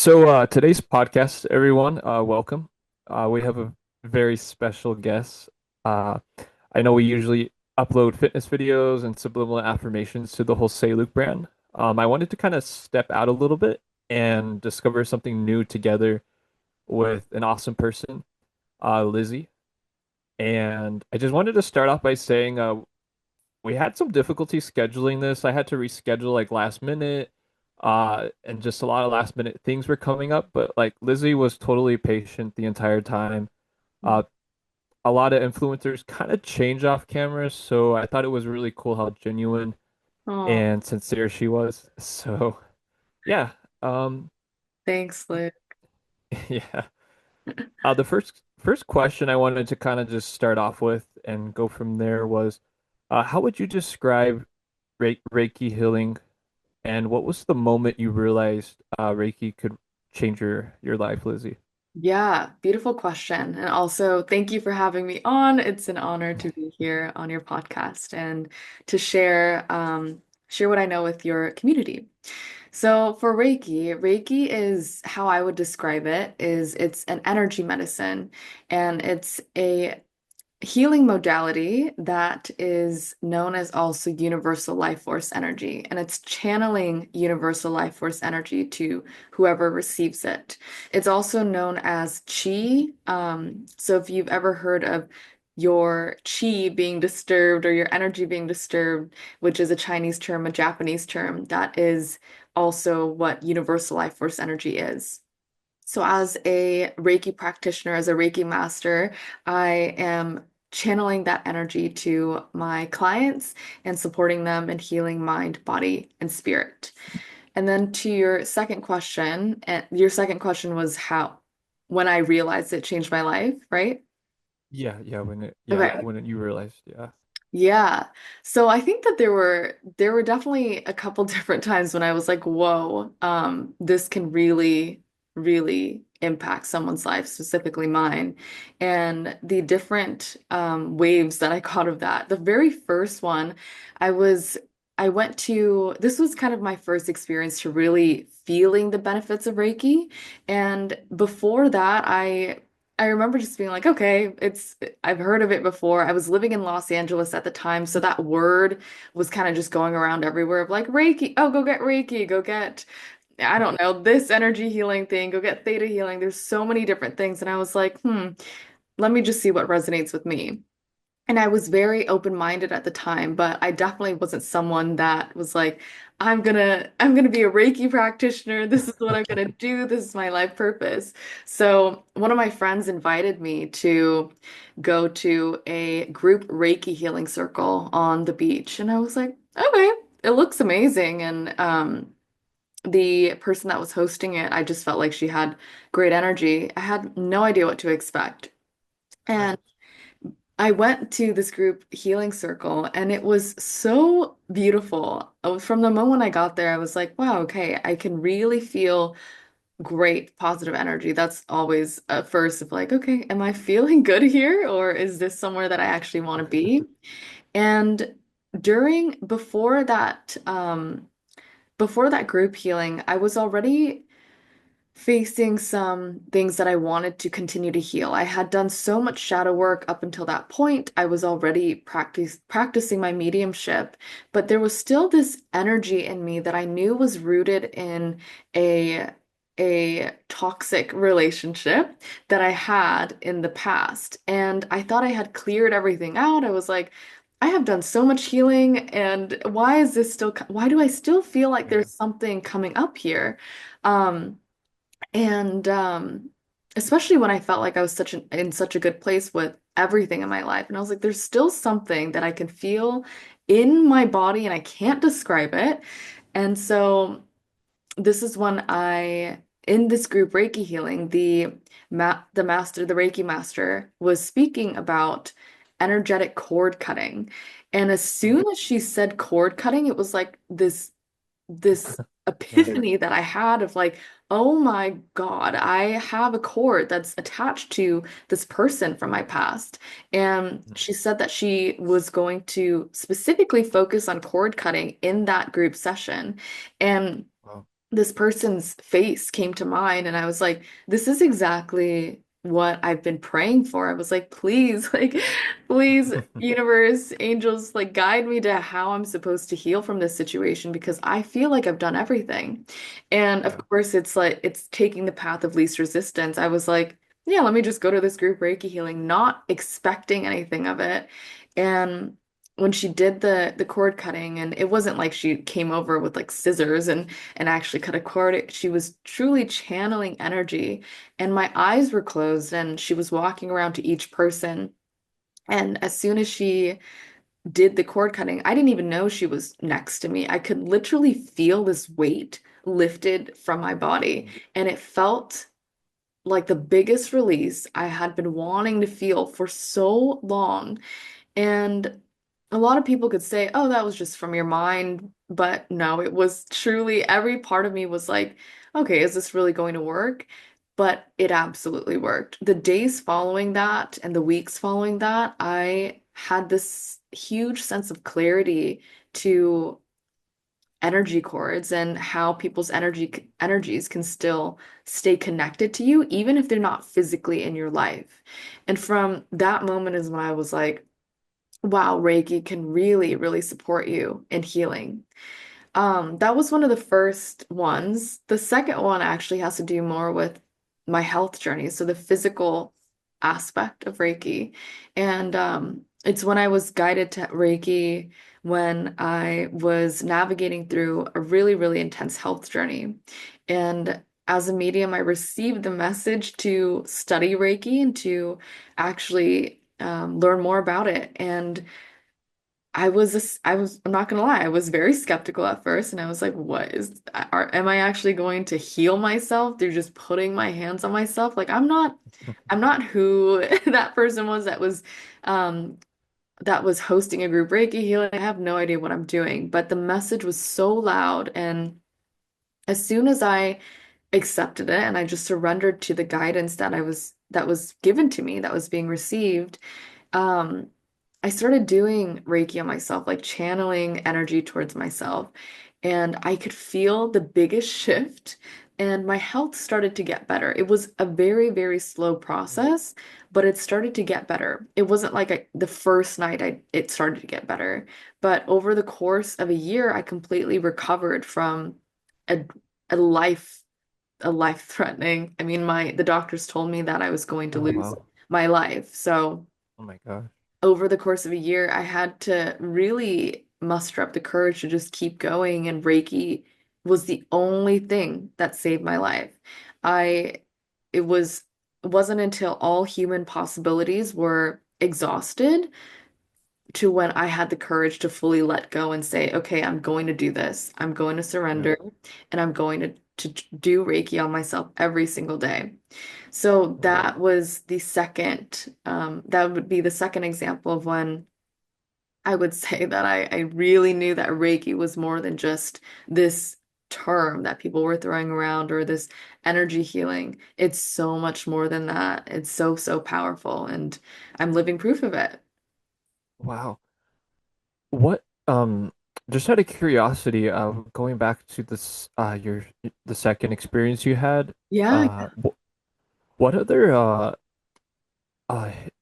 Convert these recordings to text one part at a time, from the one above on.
Today's podcast, everyone, welcome. We have a very special guest. Uh, I know we usually upload fitness videos and subliminal affirmations to the whole Say Luke brand. I wanted to kind of step out a little bit and discover something new together with an awesome person, Lizzie. And I just wanted to start off by saying we had some difficulty scheduling this. I had to reschedule like last minute, and just a lot of last minute things were coming up. But like Lizzie was totally patient the entire time. Uh, a lot of influencers kind of change off camera, so I thought it was really cool how genuine Oh, and sincere she was. So yeah, um, thanks, Luke. yeah. The first question I wanted to kind of just start off with and go from there was, how would you describe Reiki healing? And what was the moment you realized Reiki could change your life, Lizzie? Yeah, beautiful question. And also, thank you for having me on. It's an honor to be here on your podcast and to share what I know with your community. So for Reiki, Reiki is how I would describe it is it's an energy medicine and it's a healing modality that is known as also universal life force energy, and it's channeling universal life force energy to whoever receives it. It's also known as chi. So if you've ever heard of your chi being disturbed or your energy being disturbed, which is a Chinese term, a Japanese term, that is also what universal life force energy is. So, as a Reiki practitioner, as a Reiki master, I am channeling that energy to my clients and supporting them in healing mind, body, and spirit. And then to your second question, and your second question was when I realized it changed my life, right? Okay. When you realized, yeah. Yeah. So I think that there were definitely a couple different times when I was like, whoa, this can really impact someone's life, specifically mine. And the different waves that I caught of that. The very first one, I was I went to this was kind of my first experience to really feeling the benefits of Reiki. And before that, I remember just being like, okay, I've heard of it before. I was living in Los Angeles at the time, so that word was kind of just going around everywhere of like Reiki. Oh, go get Reiki, go get, I don't know, this energy healing thing, go get theta healing. There's so many different things. And I was like, let me just see what resonates with me. And I was very open-minded at the time, but I definitely wasn't someone that was like, I'm gonna be a Reiki practitioner. This is what I'm gonna do. This is my life purpose. So one of my friends invited me to go to a group Reiki healing circle on the beach. And I was like, okay, it looks amazing. And the person that was hosting it, I just felt like she had great energy. I had no idea what to expect. And Nice. I went to this group healing circle and it was so beautiful. From the moment I got there, I was like, wow, okay, I can really feel great positive energy. That's always a first of like, okay, am I feeling good here or is this somewhere that I actually want to be? And during before that group healing, I was already facing some things that I wanted to continue to heal. I had done so much shadow work up until that point. I was already practicing my mediumship, but there was still this energy in me that I knew was rooted in a a toxic relationship that I had in the past. And I thought I had cleared everything out. I was like, I have done so much healing, and why do I still feel like Yeah. there's something coming up here? Um, and especially when I felt like I was in such a good place with everything in my life. And I was like, there's still something that I can feel in my body and I can't describe it. And so this is when in this group Reiki healing, the Reiki master was speaking about energetic cord cutting. And as Mm. soon as she said cord cutting, it was like this Yeah. epiphany that I had of like, oh my God, I have a cord that's attached to this person from my past. And Mm. she said that she was going to specifically focus on cord cutting in that group session. And Wow. this person's face came to mind, and I was like, this is exactly what I've been praying for. I was like, please, like, please, universe, angels, like, guide me to how I'm supposed to heal from this situation because I feel like I've done everything. And of Yeah. course, it's like, it's taking the path of least resistance. I was like, yeah, let me just go to this group Reiki healing, not expecting anything of it. And when she did the cord cutting, and it wasn't like she came over with like scissors and actually cut a cord. She was truly channeling energy, and my eyes were closed, and she was walking around to each person. And as soon as she did the cord cutting, I didn't even know she was next to me. I could literally feel this weight lifted from my body, and it felt like the biggest release I had been wanting to feel for so long. And a lot of people could say, oh, that was just from your mind. But no, it was truly every part of me was like, okay, is this really going to work? But it absolutely worked. The days following that and the weeks following that, I had this huge sense of clarity to energy cords and how people's energies can still stay connected to you even if they're not physically in your life. And from that moment is when I was like, wow, Reiki can really, really support you in healing. That was one of the first ones. The second one actually has to do more with my health journey, so the physical aspect of Reiki. And it's when I was guided to Reiki when I was navigating through a really, really intense health journey. And as a medium, I received the message to study Reiki and to actually learn more about it. And I'm not gonna lie, I was very skeptical at first, and I was like, am I actually going to heal myself through just putting my hands on myself? Like, I'm not who that person was um, that was hosting a group Reiki healing. I have no idea what I'm doing, but the message was so loud, and as soon as I accepted it and I just surrendered to the guidance that was given to me, that was being received, um, I started doing Reiki on myself, like channeling energy towards myself. And I could feel the biggest shift, and my health started to get better. It was a very, very slow process, but it started to get better. It wasn't like the first night it started to get better, but over the course of a year, I completely recovered from a, a life a life threatening. I mean, the doctors told me that I was going to Oh lose wow. my life. So Oh my gosh. over the course of a year, I had to really muster up the courage to just keep going, and Reiki was the only thing that saved my life. I, it was, it wasn't until all human possibilities were exhausted to when I had the courage to fully let go and say, okay, I'm going to do this. I'm going to Yeah. surrender, and I'm going to do Reiki on myself every single day. So Wow. that was that would be the second example of when I would say that I really knew that Reiki was more than just this term that people were throwing around or this energy healing. It's so much more than that. It's so, so powerful, and I'm living proof of it. Wow. What just out of curiosity, going back to this your the second experience you had, Yeah, uh wh what other uh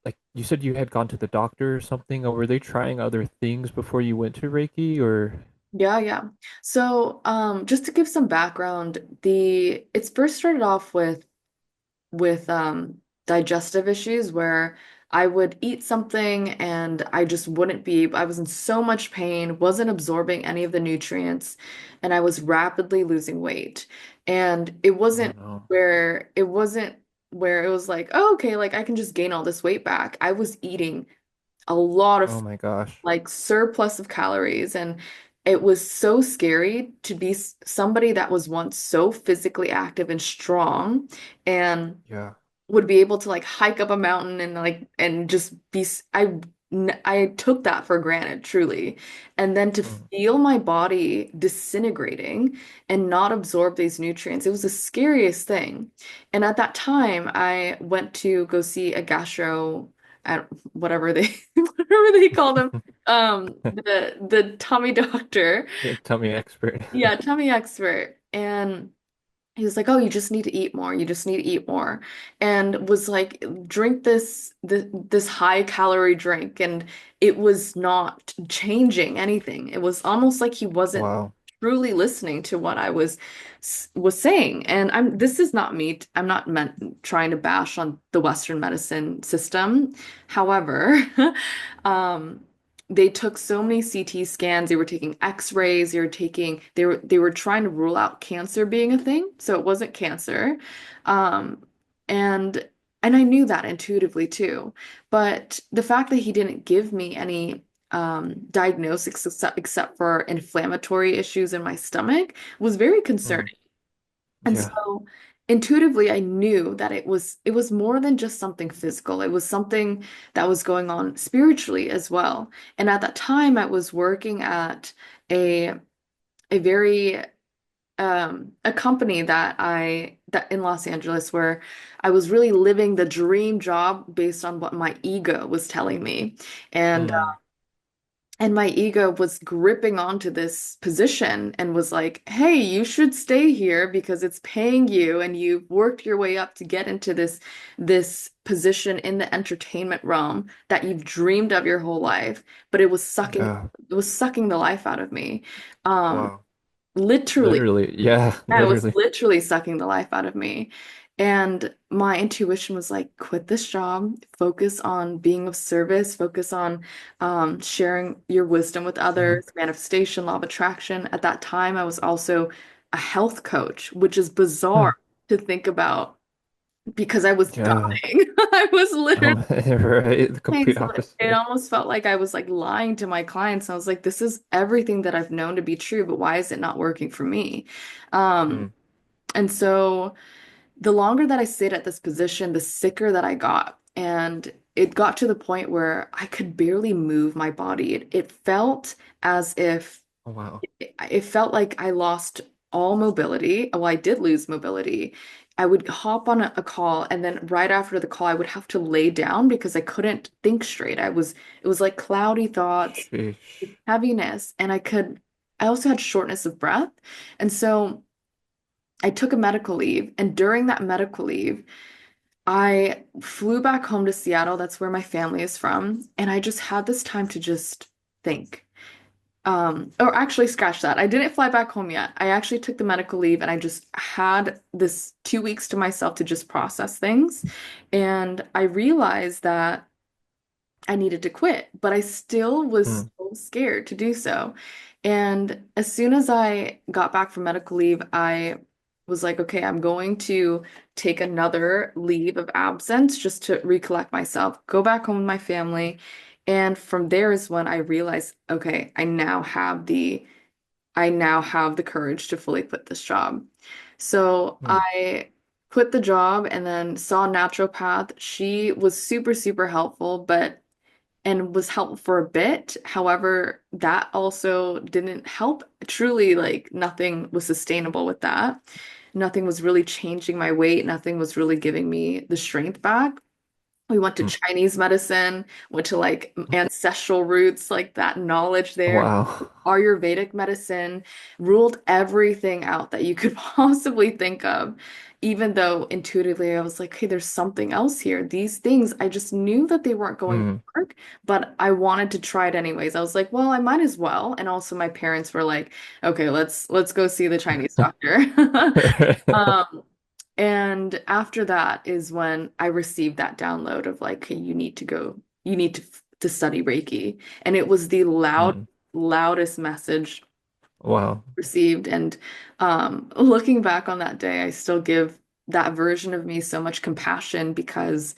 like you said you had gone to the doctor or something, or were they trying other things before you went to Reiki or yeah, yeah. So, just to give some background, the it's first started off with digestive issues where I would eat something and I just wouldn't be, I was in so much pain, wasn't absorbing any of the nutrients, and I was rapidly losing weight. And oh no. it wasn't where it was like, oh, okay, like I can just gain all this weight back. I was eating a lot Oh of my gosh. like surplus of calories, and it was so scary to be somebody that was once so physically active and strong and Yeah. would be able to like hike up a mountain and like and just I took that for granted truly, and then to Mm. feel my body disintegrating and not absorb these nutrients, it was the scariest thing. And at that time I went to go see a gastro at whatever they whatever they call them, the tummy doctor. Yeah, tummy expert. Yeah, tummy expert. And he was like, "Oh, you just need to eat more. You just need to eat more." And was like, "Drink this high calorie drink." And it was not changing anything. It was almost like he wasn't Wow. truly listening to what I was saying. And this is not me. I'm not meant trying to bash on the Western medicine system. However, um they took so many CT scans, they were taking X-rays, they were trying to rule out cancer being a thing, so it wasn't cancer. Um, and and I knew that intuitively too. But the fact that he didn't give me any diagnosis except for inflammatory issues in my stomach was very Mm. concerning. And Yeah. so intuitively I knew that it was more than just something physical. It was something that was going on spiritually as well. And at that time I was working at a a very a company that in Los Angeles where I was really living the dream job based on what my ego was telling me. And Mm. and my ego was gripping onto this position and was like, "Hey, you should stay here because it's paying you and you've worked your way up to get into this position in the entertainment realm that you've dreamed of your whole life." But Yeah. it was sucking the life out of me. Um, Wow. literally. Literally. Yeah. Yeah, it was Literally. literally sucking the life out of me. And my intuition was like, quit this job, focus on being of service, focus on sharing your wisdom with Mhm. others, manifestation, law of attraction. At that time, I was also a health coach, which is Mm. bizarre to think about because I was Yeah. dying. I was literally Right. The dying. complete So it opposite. almost felt like I was like lying to my clients. I was like, this is everything that I've known to be true, but why is it not working for me? Um, Mm. and so the longer that I stayed at this position, the sicker that I got. And it got to the point where I could barely move my body. It felt as if Oh, wow. it felt like I lost all mobility. Well, I did lose mobility. I would hop on a call, and then right after the call, I would have to lay down because I couldn't think straight. It was like cloudy thoughts, Sheesh. heaviness, and I also had shortness of breath. And so I took a medical leave, and during that medical leave, I flew back home to Seattle. That's where my family is from. And I just had this time to just think. Or actually, scratch that. I didn't fly back home yet. I actually took the medical leave and I just had this 2 weeks to myself to just process things. And I realized that I needed to quit, but I still was Mm. so scared to do so. And as soon as I got back from medical leave, I was like, okay, I'm going to take another leave of absence just to recollect myself, go back home with my family. And from there is when I realized, okay, I now have the courage to fully quit this job. So Mm. I quit the job and then saw a naturopath. She was super, super helpful, but and was helpful for a bit. However, that also didn't help. Truly, like nothing was sustainable with that. Nothing was really changing my weight. Nothing was really giving me the strength back. We went to Mm. Chinese medicine, went to like ancestral roots, like that knowledge there. Wow. Ayurvedic medicine ruled everything out that you could possibly think of, even though intuitively I was like, hey, there's something else here. These things, I just knew that they weren't going to Mm. work, but I wanted to try it anyways. I was like, well, I might as well. And also my parents were like, okay, let's go see the Chinese doctor. Um, and after that is when I received that download of like, hey, you need to study Reiki. And it was the Mm. loudest message Wow. received. And looking back on that day, I still give that version of me so much compassion because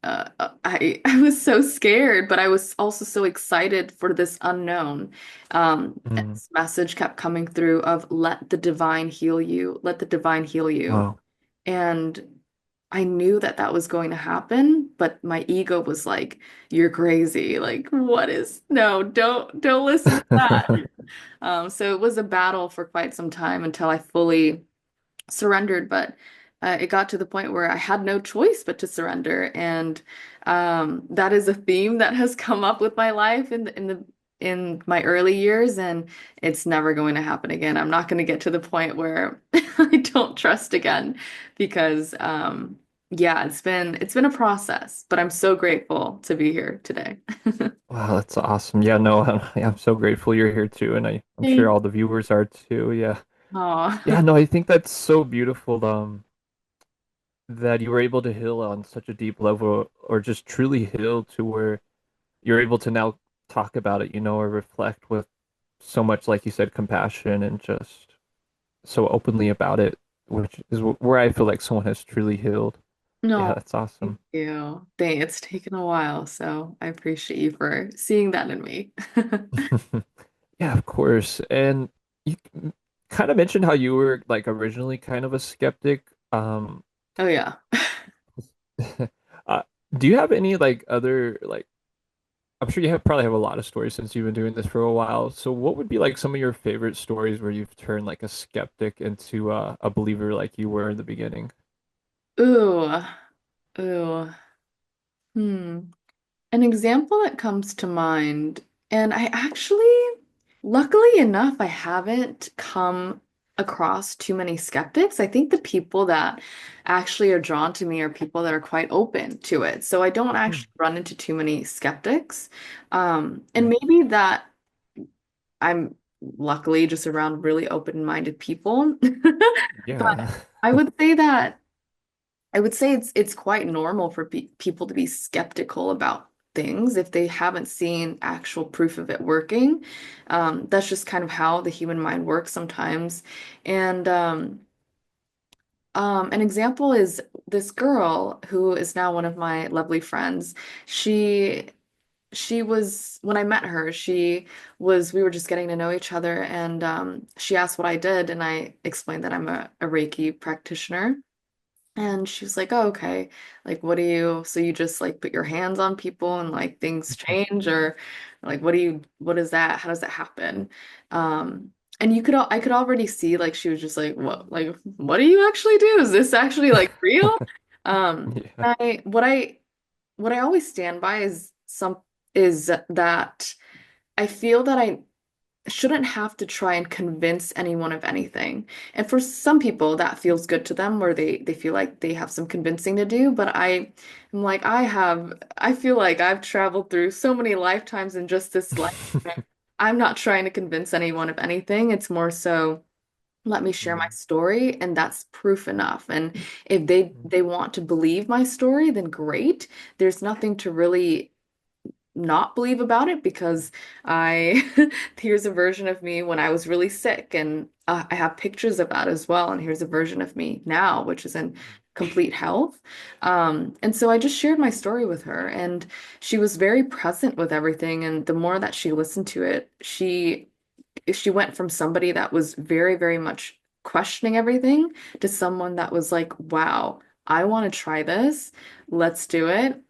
I was so scared, but I was also so excited for this unknown. And Mm. this message kept coming through of let the divine heal you, let the divine heal you. Wow. And I knew that that was going to happen, but my ego was like, "You're crazy. Like, no, don't listen to that." So it was a battle for quite some time until I fully surrendered, but it got to the point where I had no choice but to surrender. And that is a theme that has come up with my life in my early years, and it's never going to happen again. I'm not going to get to the point where I don't trust again because yeah, it's been a process, but I'm so grateful to be here today. Wow, that's awesome. Yeah, no, I'm so grateful you're here too, and I'm sure Thank all the viewers are too. Yeah. Yeah, Aw. no, I think that's so beautiful, that you were able to heal on such a deep level, or just truly heal to where you're able to now talk about it, or reflect with so much, like you said, compassion and just so openly about it, which is where I feel like someone has truly healed. Yeah, No, that's thank awesome. you. It's taken a while, so I appreciate you for seeing that in me. Yeah, of course. And you kind of mentioned how you were like originally kind of a skeptic. Oh yeah. uh, do you have any like other like I'm sure you have probably have a lot of stories since you've been doing this for a while. So what would be like some of your favorite stories where you've turned like a skeptic into a believer like you were in the beginning? Ooh. Ooh. Hmm. An example that comes to mind, and I actually, luckily enough, I haven't come across too many skeptics. I think the people that actually are drawn to me are people that are quite open to it. So I don't Hmm. actually run into too many skeptics. And Yeah. maybe that I'm luckily just around really open-minded people. But Yeah. I would say that I would say it's quite normal for people to be skeptical about things if they haven't seen actual proof of it working. That's just kind of how the human mind works sometimes. And an example is this girl who is now one of my lovely friends. She she was when I met her, we were just getting to know each other, and she asked what I did, and I explained that I'm a Reiki practitioner. And she was like, "Oh, okay. Like, what do you, so you just like put your hands on people and like things change, or like, what is that? How does that happen?" And I could already see like she was just like, what do you actually do? Is this actually like real? Yeah. I, what I always stand by is that I feel that I shouldn't have to try and convince anyone of anything. And for some people, that feels good to them, where they feel like they have some convincing to do. But am like, I feel like I've traveled through so many lifetimes in just this life. I'm not trying to convince anyone of anything. It's more so, let me share my Mm. story, and that's proof enough. And if Mm. they want to believe my story, then great. There's nothing to really not believe about it, because I here's a version of me when I was really sick, and I have pictures of that as well. And here's a version of me now, which is in complete health. And so I just shared my story with her, and she was very present with everything. And the more that she listened to it, she went from somebody that was very, very much questioning everything to someone that was like, wow, I want to try this. Let's do it.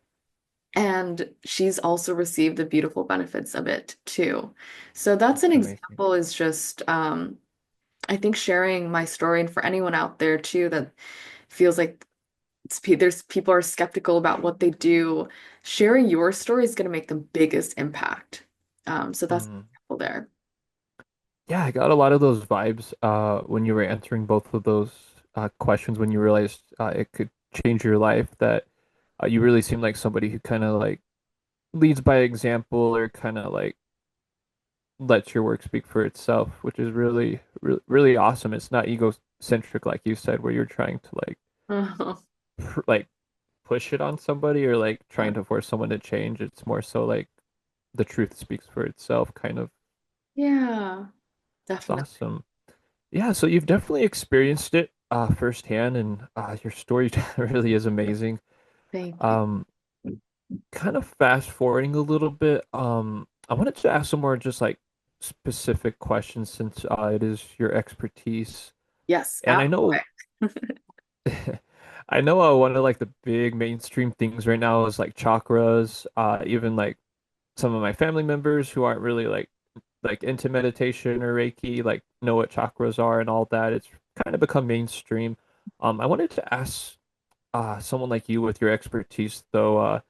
And she's also received the beautiful benefits of it too. So that's an Amazing. example, is just I think sharing my story, and for anyone out there too that feels like there's people are skeptical about what they do, sharing your story is going to make the biggest impact. So that's an Mm. example there. Yeah, I got a lot of those vibes when you were answering both of those questions when you realized it could change your life, that you really seem like somebody who kind of like leads by example, or kind of like lets your work speak for itself, which is really awesome. It's not egocentric like you said, where you're trying to like push it on somebody, or like trying to force someone to change. It's more so like the truth speaks for itself, kind of. Yeah, It's definitely. awesome. Yeah, so you've definitely experienced it firsthand, and your story really is amazing. Thank you. Um, Kind of fast forwarding a little bit, I wanted to ask some more just like specific questions, since it is your expertise. Yes, And I out know of I know one of like the big mainstream things right now is like chakras. Even like some of my family members who aren't really like into meditation or Reiki, like know what chakras are and all that. It's kind of become mainstream. I wanted to ask someone like you with your expertise though,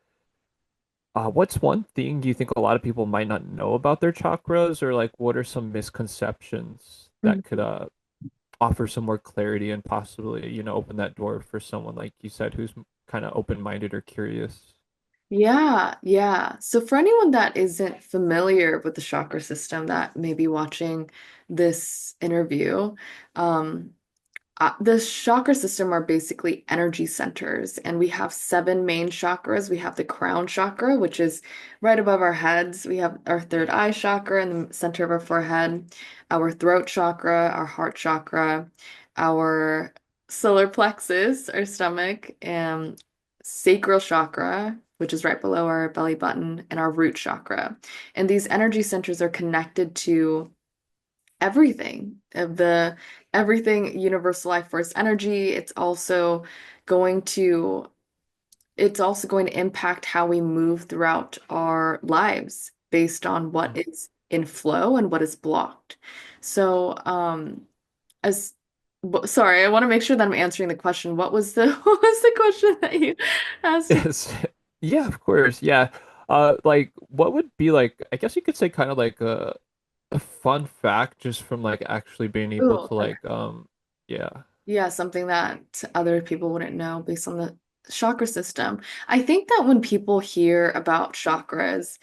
What's one thing you think a lot of people might not know about their chakras, or like what are some misconceptions that could Mhm. offer some more clarity and possibly, open that door for someone like you said who's kind of open-minded or curious? Yeah, yeah. So for anyone that isn't familiar with the chakra system that may be watching this interview, um, the chakra system are basically energy centers, and we have seven main chakras. We have the crown chakra, which is right above our heads. We have our third eye chakra in the center of our forehead, our throat chakra, our heart chakra, our solar plexus, our stomach, and sacral chakra, which is right below our belly button, and our root chakra. And these energy centers are connected to everything of the everything universal life force energy. Going to it's also going to impact how we move throughout our lives based on what Mm. is in flow and what is blocked. So as sorry, I want to make sure that I'm answering the question. What was the what was the question that you asked? Yes. Yeah, of course. Yeah. Like what would be like, I guess you could say kind of like a fun fact just from like actually being able Oh, to okay. like yeah. Yeah, something that other people wouldn't know based on the chakra system. I think that when people hear about chakras,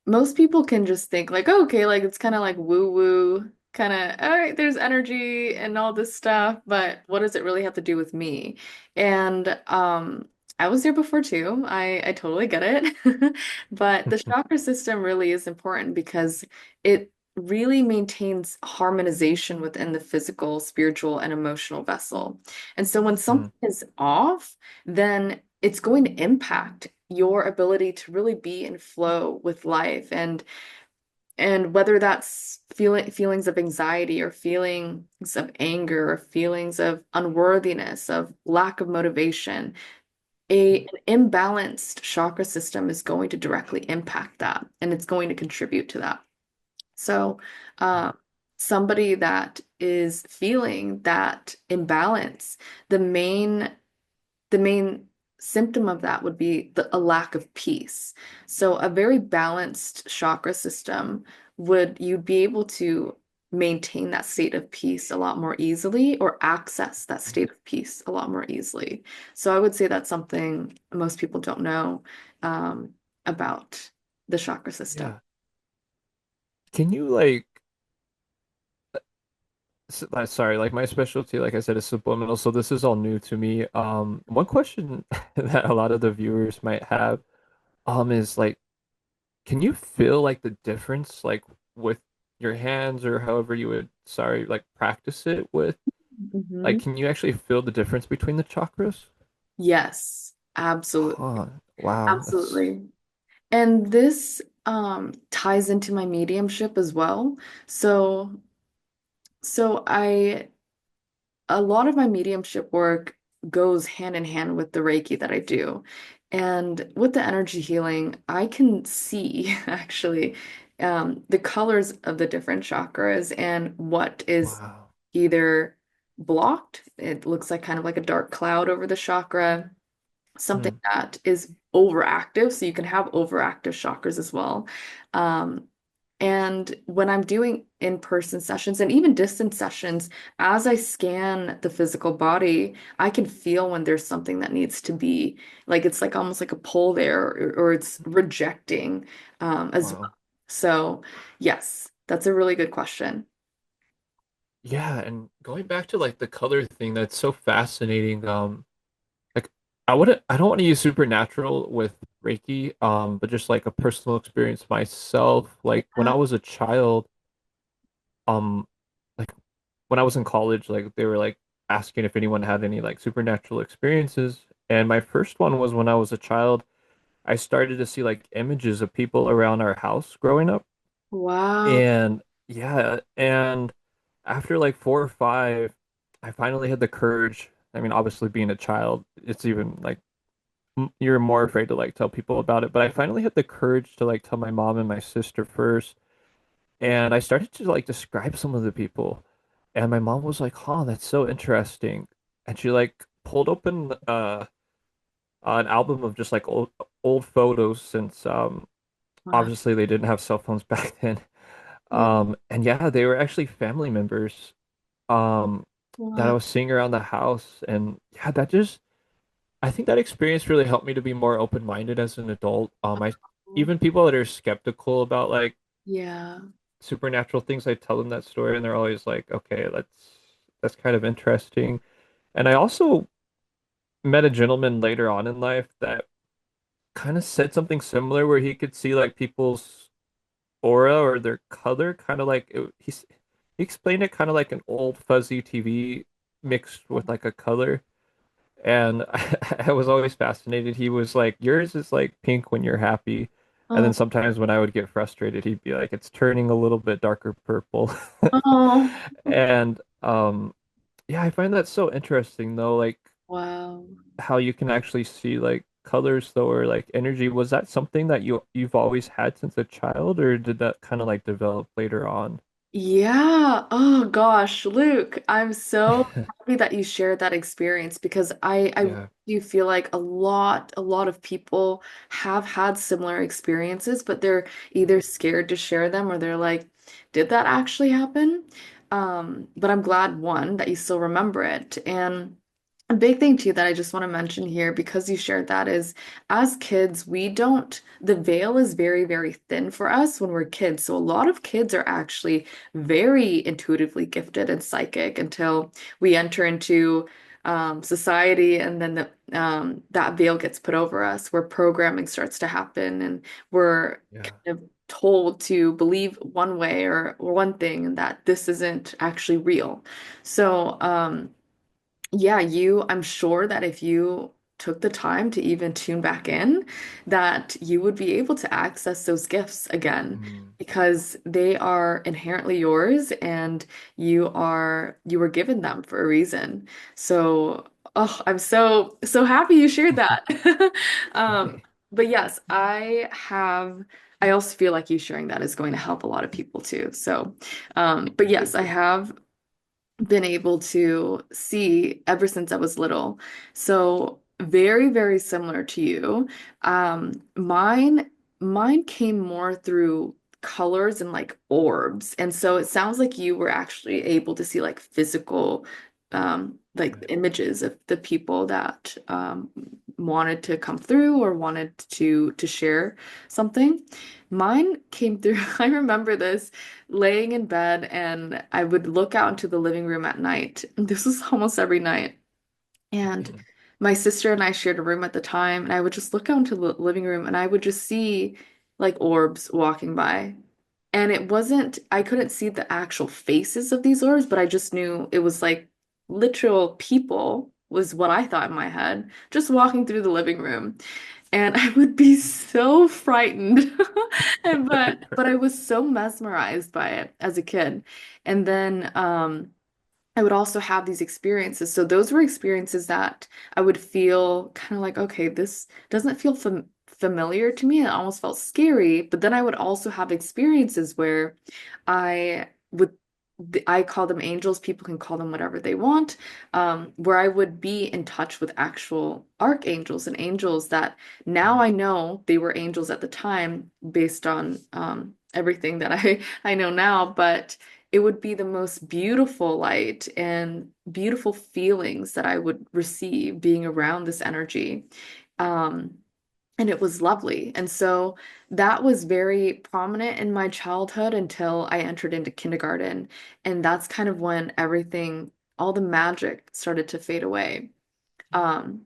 most people can just think like, oh, okay, like it's kind of like woo-woo, kind of, all right, there's energy and all this stuff, but what does it really have to do with me? And I was there before too. I totally get it. But the chakra system really is important because it really maintains harmonization within the physical, spiritual, and emotional vessel. And so when Mm, something is off, then it's going to impact your ability to really be in flow with life, and whether that's feelings of anxiety or feelings of anger or feelings of unworthiness, of lack of motivation, mm, an imbalanced chakra system is going to directly impact that, and it's going to contribute to that. So, mm, uh, somebody that is feeling that imbalance, the main the main symptom of that would be a lack of peace. So, a very balanced chakra system would you'd be able to maintain that state of peace a lot more easily or access that mm. state of peace a lot more easily. So, I would say that's something most people don't know um, about the chakra system. Yeah. Can you like sorry, like my specialty, like I said, is subliminal, so this is all new to me. One question that a lot of the viewers might have is like, can you feel like the difference like with your hands or however you would, sorry, like practice it with? Like, Mhm. can you actually feel the difference between the chakras? Yes, absolutely. Huh. Wow, that's Absolutely. And this ties into my mediumship as well. So so I a lot of my mediumship work goes hand in hand with the Reiki that I do. And with the energy healing, I can see actually the colors of the different chakras and what is wow. either blocked. It looks like kind of like a dark cloud over the chakra, something Hmm. that is overactive. So you can have overactive chakras as well. Um, and when I'm doing in-person sessions and even distance sessions, as I scan the physical body, I can feel when there's something that needs to be like it's like almost like a pull there, or it's rejecting as well. Wow. So, yes, that's a really good question. Yeah, and going back to like the color thing, that's so fascinating. Like I don't want to use supernatural with Reiki, but just like a personal experience myself. Like when I Yeah. was a child, um, like when I was in college, like they were like asking if anyone had any like supernatural experiences. And my first one was when I was a child. I started to see like images of people around our house growing up. Wow. And yeah, and after like four or five, I finally had the courage. I mean, obviously being a child, it's even like you're more afraid to like tell people about it. But I finally had the courage to like tell my mom and my sister first. And I started to like describe some of the people. And my mom was like, "Huh, that's so interesting." And she like pulled open an album of just like old photos since Wow. obviously they didn't have cell phones back then. Oh, And yeah, they were actually family members um that I wow. was seeing around the house. And yeah, that just I think that experience really helped me to be more open-minded as an adult. I even people that are skeptical about like Yeah. supernatural things, I tell them that story and they're always like, okay, that's kind of interesting. And I also met a gentleman later on in life that kind of said something similar where he could see like people's aura or their color, kind of like he explained it kind of like an old fuzzy TV mixed with like a color. And I was always fascinated. He was like, yours is like pink when you're happy. And then Oh, sometimes when I would get frustrated, he'd be like, it's turning a little bit darker purple. oh, And yeah, I find that so interesting though, like wow. how you can actually see like colors though or like energy. Was that something that you've always had since a child, or did that kind of like develop later on? Yeah. Oh gosh, Luke, I'm so happy that you shared that experience because I Yeah. do feel like a lot of people have had similar experiences, but they're either scared to share them or they're like, did that actually happen? But I'm glad one that you still remember it. And a big thing too that I just want to mention here because you shared that is as kids, we don't, the veil is very, very thin for us when we're kids. So a lot of kids are actually very intuitively gifted and psychic until we enter into society, and then that veil gets put over us, where programming starts to happen, and we're Yeah. kind of told to believe one way or one thing, and that this isn't actually real. So, yeah, I'm sure that if you took the time to even tune back in, that you would be able to access those gifts again Mm. because they are inherently yours and you were given them for a reason. So, oh, I'm so happy you shared that. Um, but yes, I also feel like you sharing that is going to help a lot of people too. So, but yes, I have been able to see ever since I was little. So very, very similar to you. Mine came more through colors and like orbs. And so it sounds like you were actually able to see like physical like Yeah. images of the people that wanted to come through or wanted to share something. Mine came through, I remember this laying in bed and I would look out into the living room at night. This was almost every night. And my sister and I shared a room at the time, and I would just look out into the living room and I would just see like orbs walking by. And it wasn't, I couldn't see the actual faces of these orbs, but I just knew it was like literal people, was what I thought in my head, just walking through the living room. And I would be so frightened. And but I was so mesmerized by it as a kid. And then I would also have these experiences. So those were experiences that I would feel kind of like, okay, this doesn't feel familiar to me. It almost felt scary. But then I would also have experiences where I would, I call them angels. People can call them whatever they want. Where I would be in touch with actual archangels and angels that now Mm. I know they were angels at the time based on everything that I know now. But it would be the most beautiful light and beautiful feelings that I would receive being around this energy. Um, and it was lovely. And so that was very prominent in my childhood until I entered into kindergarten. And that's kind of when everything, all the magic started to fade away. Um,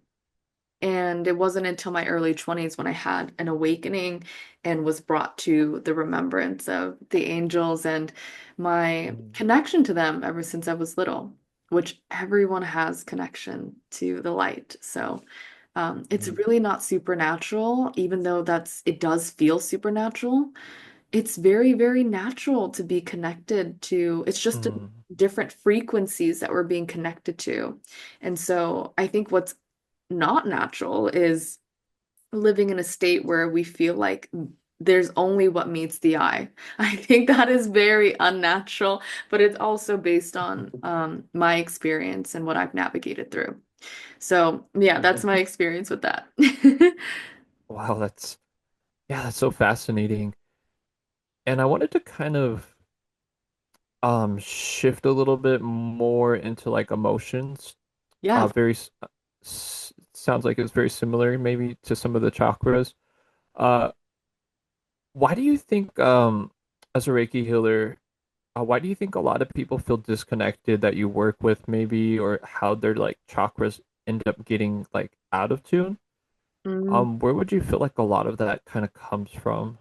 and it wasn't until my early 20s when I had an awakening and was brought to the remembrance of the angels and my Mm. connection to them ever since I was little, which everyone has connection to the light. So it's Mm. really not supernatural, even though it does feel supernatural. It's very, very natural to be connected to, it's just Mm. different frequencies that we're being connected to. And so I think what's not natural is living in a state where we feel like there's only what meets the eye. I think that is very unnatural, but it's also based on my experience and what I've navigated through. So, yeah, that's my experience with that. Wow, that's so fascinating. And I wanted to kind of shift a little bit more into like emotions. Yeah. Sounds like it's very similar maybe to some of the chakras. Uh, why do you think as a Reiki healer, why do you think a lot of people feel disconnected that you work with maybe, or how their like chakras end up getting like out of tune? Mm, Where would you feel like a lot of that kind of comes from?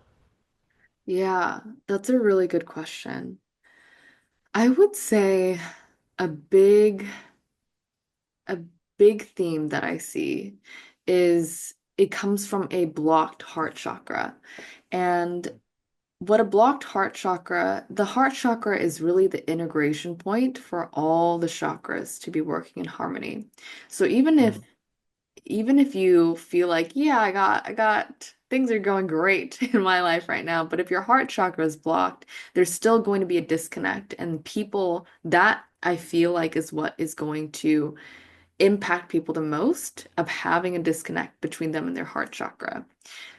yeah, that's a really good question. I would say a big a big theme that I see is it comes from a blocked heart chakra. And what a blocked heart chakra, the heart chakra is really the integration point for all the chakras to be working in harmony. So Mm, even if you feel like, yeah, I got things are going great in my life right now, but if your heart chakra is blocked, there's still going to be a disconnect. And people that I feel like is what is going to impact people the most of having a disconnect between them and their heart chakra.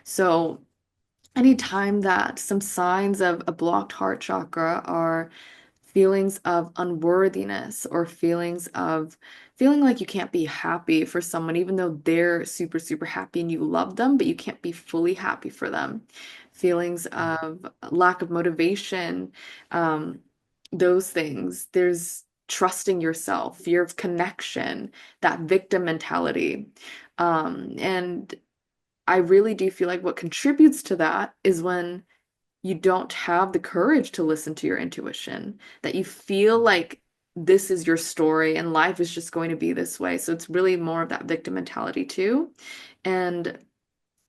So anytime that some signs of a blocked heart chakra are feelings of unworthiness or feelings of feeling like you can't be happy for someone, even though they're super, super happy and you love them, but you can't be fully happy for them. Feelings mm, of lack of motivation, um, those things. There's trusting yourself, fear of connection, that victim mentality. And I really do feel like what contributes to that is when you don't have the courage to listen to your intuition, that you feel like this is your story and life is just going to be this way. So it's really more of that victim mentality too. And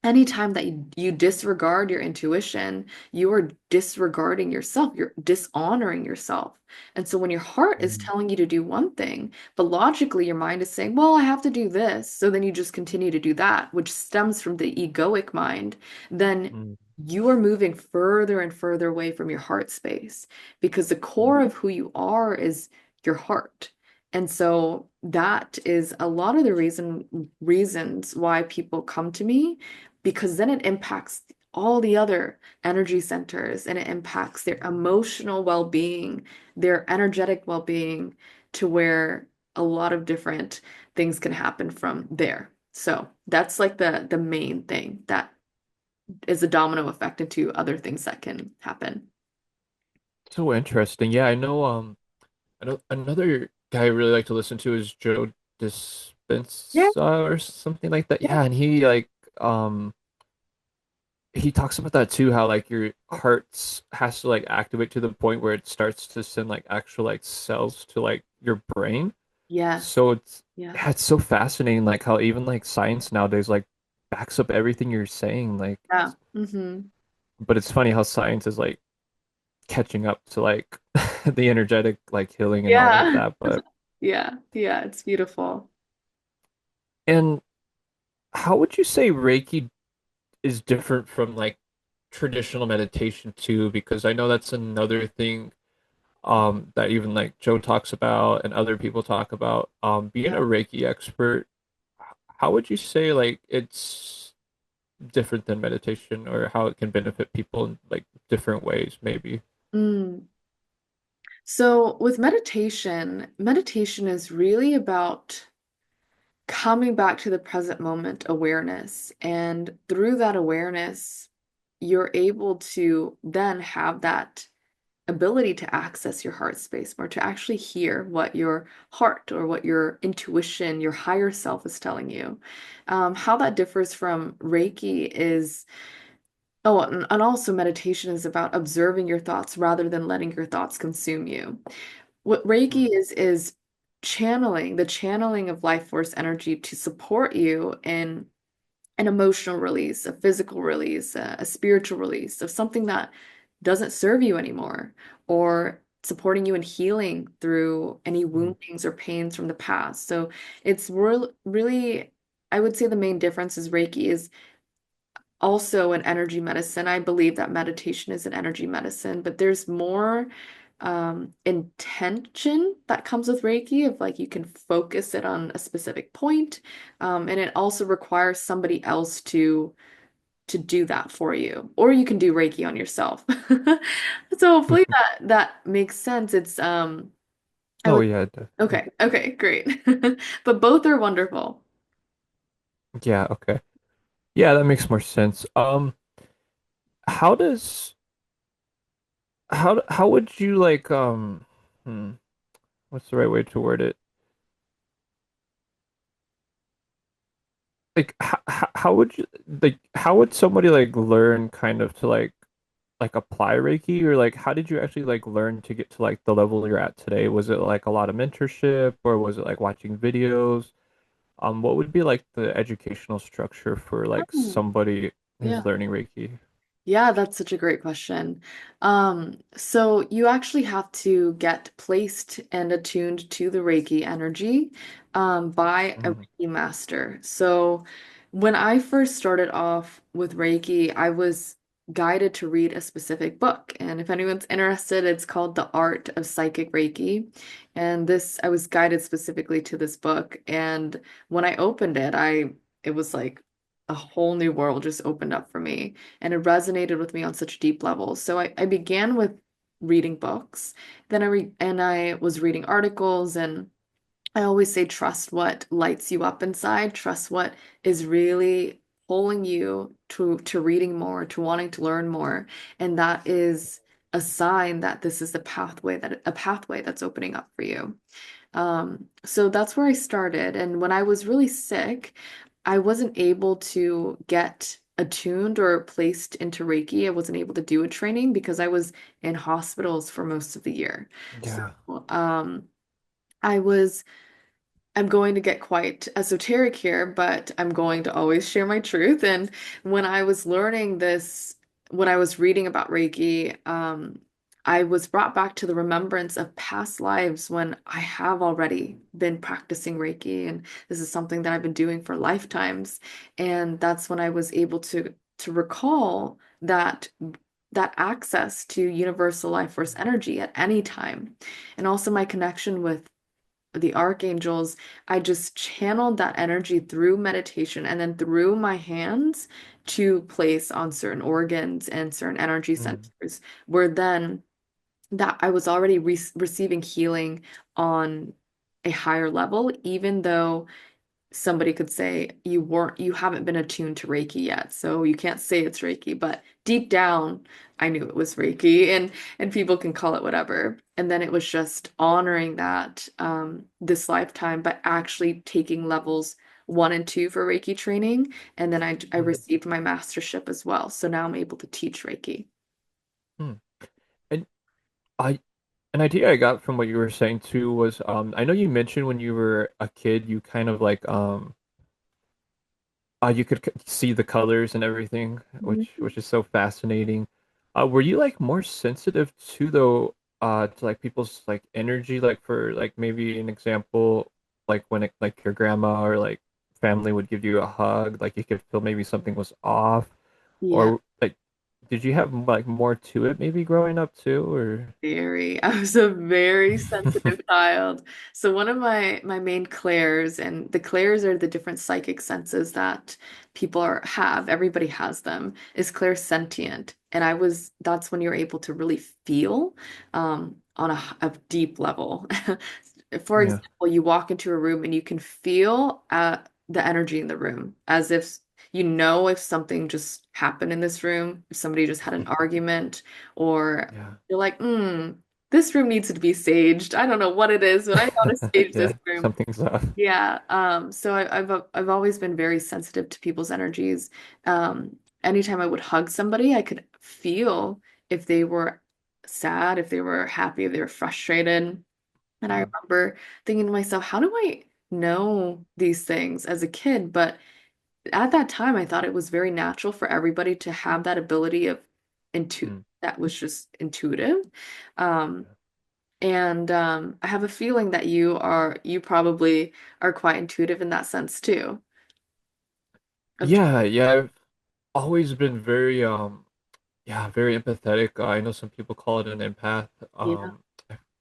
anytime that you disregard your intuition, you are disregarding yourself. You're dishonoring yourself. And so when your heart is mm, telling you to do one thing, but logically your mind is saying, well, I have to do this. So then you just continue to do that, which stems from the egoic mind. Then mm, you are moving further and further away from your heart space because the mm, core of who you are is your heart. And so that is a lot of the reasons why people come to me because then it impacts all the other energy centers and it impacts their emotional well-being, their energetic well-being to where a lot of different things can happen from there. So that's like the main thing that is a domino effect into other things that can happen. So interesting. Yeah, I know another guy I really like to listen to is Joe Yeah, Dispenza or something like that. yeah, Yeah, and um he talks about that too, how like your heart has to like activate to the point where it starts to send like actual like cells to like your brain. yes, So yeah, yeah, it's so fascinating like how even like science nowadays like backs up everything you're saying like yeah. Hmm. but it's funny how science is like catching up to like the energetic like healing and all of Yeah, that. But yeah, yeah, it's beautiful. and how would you say Reiki is different from like traditional meditation too? Because I know that's another thing that even like Joe talks about and other people talk about. Being a Yeah. Reiki expert, how would you say like it's different than meditation or how it can benefit people in like different ways maybe? Mm. So with meditation is really about coming back to the present moment awareness. And through that awareness, you're able to then have that ability to access your heart space more, to actually hear what your heart or what your intuition, your higher self is telling you. How that differs from Reiki is, oh, and also meditation is about observing your thoughts rather than letting your thoughts consume you. What Reiki Mm, is channeling, the channeling of life force energy to support you in an emotional release, a physical release, a spiritual release of something that doesn't serve you anymore, or supporting you in healing through any mm, woundings or pains from the past. So it's really, I would say the main difference is Reiki is also an energy medicine. I believe that meditation is an energy medicine, but there's more intention that comes with Reiki of like you can focus it on a specific point. And it also requires somebody else to to do that for you, or you can do Reiki on yourself. So hopefully that makes sense. It's I Oh would yeah, definitely. okay, okay, great. But both are wonderful. Yeah, okay. Yeah, that makes more sense. How does how would you like what's the right way to word it? Like how would you like how would somebody like learn kind of to like apply Reiki, or like how did you actually like learn to get to like the level you're at today? Was it like a lot of mentorship, or was it like watching videos? What would be like the educational structure for like Oh, somebody yeah. who's learning Reiki? Yeah, that's such a great question. So you actually have to get placed and attuned to the Reiki energy by a Mm, Reiki master. So when I first started off with Reiki, I was guided to read a specific book. And if anyone's interested, it's called The Art of Psychic Reiki. And I was guided specifically to this book. And when I opened it, it was like a whole new world just opened up for me and it resonated with me on such deep levels. So I began with reading books, then I was reading articles, and I always say trust what lights you up inside, trust what is really pulling you to reading more, to wanting to learn more, and that is a sign that this is a pathway that's opening up for you. So that's where I started. And when I was really sick, I wasn't able to get attuned or placed into Reiki. I wasn't able to do a training because I was in hospitals for most of the year. So, yeah. um, I was I'm going to get quite esoteric here, but I'm going to always share my truth. And when I was learning this, when I was reading about Reiki, I was brought back to the remembrance of past lives when I have already been practicing Reiki, and this is something that I've been doing for lifetimes. And that's when I was able to recall that access to universal life force energy at any time, and also my connection with the archangels. I just channeled that energy through meditation and then through my hands to place on certain organs and certain energy Mm, centers, where then that I was already receiving healing on a higher level, even though somebody could say you haven't been attuned to Reiki yet, so you can't say it's Reiki, but deep down I knew it was Reiki, and people can call it whatever. And then it was just honoring that this lifetime, but actually taking levels 1 and 2 for Reiki training, and then I mm, received my mastership as well. So now I'm able to teach Reiki. mm. And I an idea I got from what you were saying too was I know you mentioned when you were a kid you kind of like you could see the colors and everything, which is so fascinating. Were you like more sensitive to like people's like energy, like for like maybe an example, like when it like your grandma or like family would give you a hug, like you could feel maybe something was off, Yeah. or like did you have like more to it maybe growing up too, or Very. I was a very sensitive child. So one of my main clairs, and the clairs are the different psychic senses that have. Everybody has them. Is clairsentient, and that's when you're able to really feel on a deep level. For yeah. example, you walk into a room and you can feel the energy in the room, as if you know if something just happened in this room, if somebody just had an argument, or Yeah. you're like, this room needs to be saged. I don't know what it is, but I gotta sage this Yeah, room. something's up. Yeah. So I've always been very sensitive to people's energies. Anytime I would hug somebody, I could feel if they were sad, if they were happy, if they were frustrated. And I Mm, remember thinking to myself, how do I know these things as a kid? But at that time, I thought it was very natural for everybody to have that ability of mm, that was just intuitive. Um, yeah. and I have a feeling that you probably are quite intuitive in that sense too. Of just, Yeah, I've always been very yeah, very empathetic. I know some people call it an empath. yeah.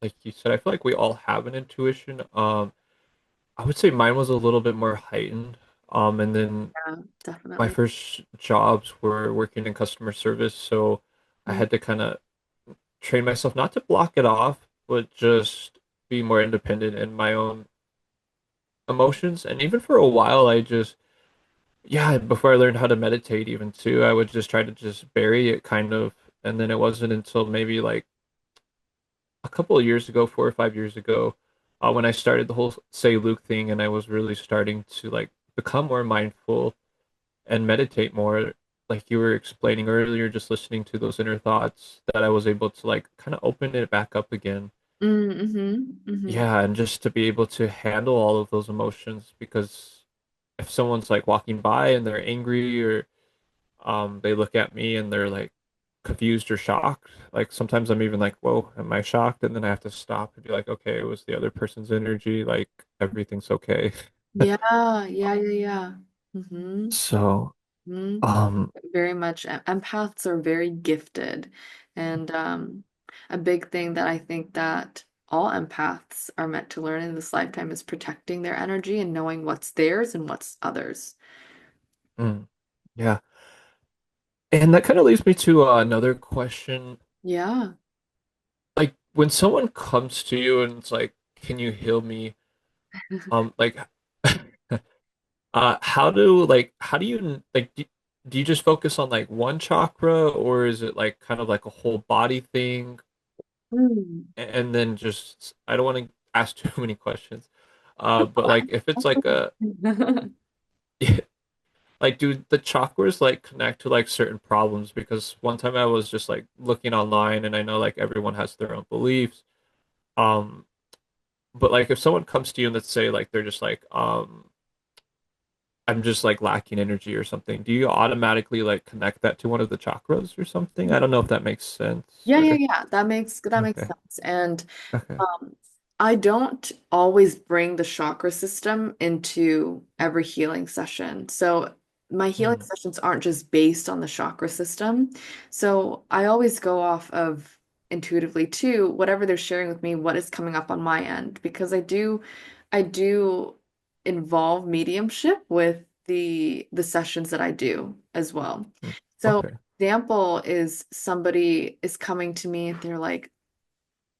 Like you said, I feel like we all have an intuition. I would say mine was a little bit more heightened. And then Yeah, my definitely. first jobs were working in customer service, so I Mm. had to kind of train myself not to block it off, but just be more independent in my own emotions. And even for a while, I just, yeah, before I learned how to meditate, even too, I would just try to just bury it kind of. And then it wasn't until maybe like a couple of years ago, 4 or 5 years ago, when I started the whole Say Luke thing, and I was really starting to like become more mindful and meditate more, like you were explaining earlier, just listening to those inner thoughts, that I was able to like kind of open it back up again. Mm-hmm. Mm-hmm. Yeah, and just to be able to handle all of those emotions, because if someone's like walking by and they're angry, or they look at me and they're like confused or shocked, like sometimes I'm even like, whoa, am I shocked? And then I have to stop and be like, okay, it was the other person's energy, like everything's okay. Yeah, yeah, yeah, yeah. Mm-hmm. So, Hmm. um, Very much. Empaths are very gifted. And a big thing that I think that all empaths are meant to learn in this lifetime is protecting their energy and knowing what's theirs and what's others. mm, yeah. And that kind of leads me to another question. Yeah. Like when someone comes to you and it's like, can you heal me? Like, how do you like, do you just focus on like one chakra, or is it like kind of like a whole body thing? Mm. And then just, I don't want to ask too many questions. But like if it's like a like, do the chakras like connect to like certain problems? Because one time I was just like looking online, and I know like everyone has their own beliefs. Um, but like if someone comes to you and let's say like they're just like, I'm just like lacking energy or something, do you automatically like connect that to one of the chakras or something? I don't know if that makes sense, Yeah, yeah, or yeah. That makes okay. sense. And Okay. um, I don't always bring the chakra system into every healing session. So my healing Mm, sessions aren't just based on the chakra system. So I always go off of intuitively too, whatever they're sharing with me, what is coming up on my end, because I do involve mediumship with the sessions that I do as well. mm, So okay. example is somebody is coming to me and they're like,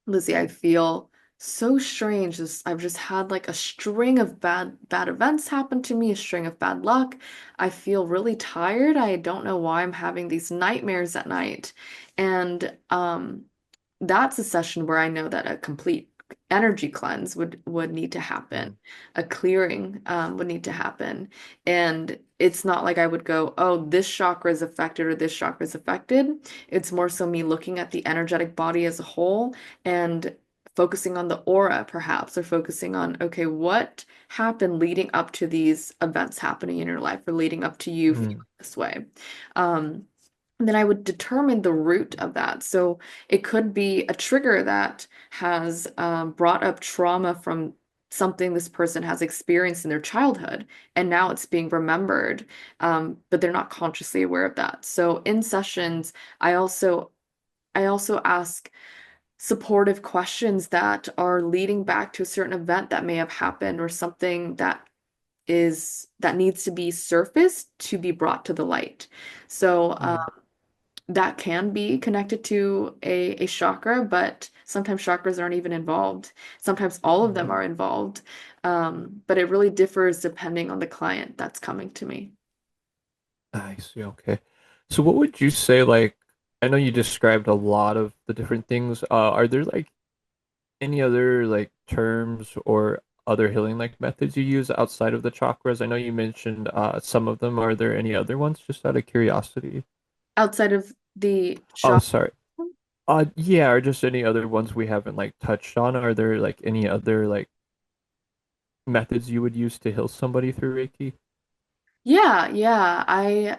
Lizzie, I feel so strange. I've just had like a string of bad events happen to me, a string of bad luck. I feel really tired. I don't know why I'm having these nightmares at night. And that's a session where I know that a complete energy cleanse would need to happen. Mm, A clearing would need to happen. And it's not like I would go, oh, this chakra is affected or this chakra is affected. It's more so me looking at the energetic body as a whole and focusing on the aura, perhaps, or focusing on, okay, what happened leading up to these events happening in your life or leading up to you feeling mm, this way. Um, and then I would determine the root of that. So it could be a trigger that has brought up trauma from something this person has experienced in their childhood, and now it's being remembered, but they're not consciously aware of that. So in sessions, I also I also ask supportive questions that are leading back to a certain event that may have happened or something that needs to be surfaced to be brought to the light. So mm, that can be connected to a chakra, but sometimes chakras aren't even involved. Sometimes all of mm. them are involved. But it really differs depending on the client that's coming to me. I see. Okay. So what would you say, like, I know you described a lot of the different things. Are there like any other like terms or other healing like methods you use outside of the chakras? I know you mentioned some of them. Are there any other ones, just out of curiosity? Outside of the Oh, chakra, sorry. Yeah, or just any other ones we haven't like touched on. Are there like any other like methods you would use to heal somebody through Reiki? yeah, yeah. I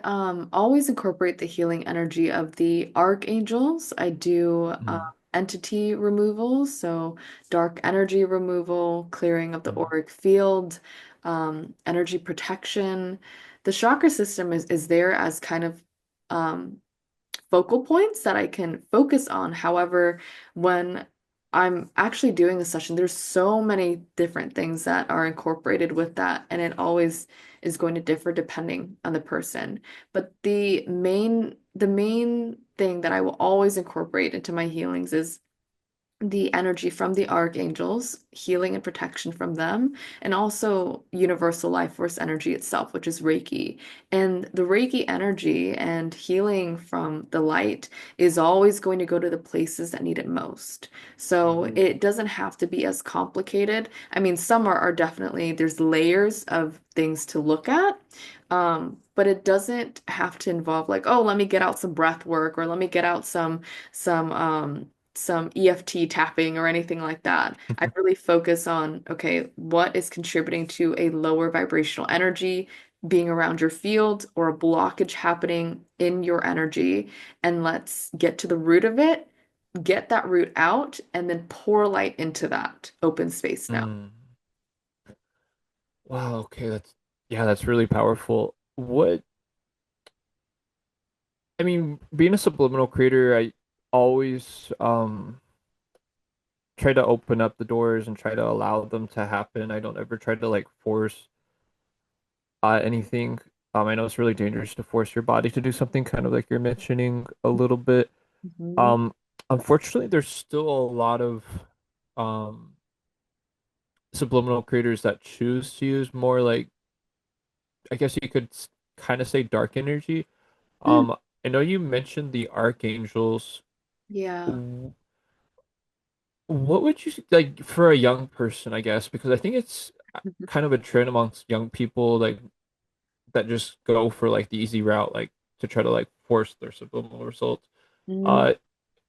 always incorporate the healing energy of the archangels. I do Mm, entity removal, so dark energy removal, clearing of the mm, auric field, energy protection. The chakra system is there as kind of um, focal points that I can focus on. However, when I'm actually doing a session, there's so many different things that are incorporated with that, and it always is going to differ depending on the person. But the main thing that I will always incorporate into my healings is the energy from the archangels, healing and protection from them, and also universal life force energy itself, which is Reiki. And the Reiki energy and healing from the light is always going to go to the places that need it most. So Mhm. it doesn't have to be as complicated. I mean, some are definitely, there's layers of things to look at. But it doesn't have to involve like, oh, let me get out some breath work or let me get out some EFT tapping or anything like that. I really focus on, okay, what is contributing to a lower vibrational energy being around your field or a blockage happening in your energy, and let's get to the root of it, get that root out, and then pour light into that open space now. Mm. Wow, okay, that's really powerful. I mean, being a subliminal creator, I always try to open up the doors and try to allow them to happen. I don't ever try to like force anything. I know it's really dangerous to force your body to do something, kind of like you're mentioning a little bit. Mhm. Um, Unfortunately, there's still a lot of um subliminal creators that choose to use more like, I guess you could kind of say dark energy. Mm, I know you mentioned the archangels. yeah. What would you like for a young person, I guess, because I think it's kind of a trend amongst young people like that just go for like the easy route, like to try to like force their subliminal results. Mm, Uh,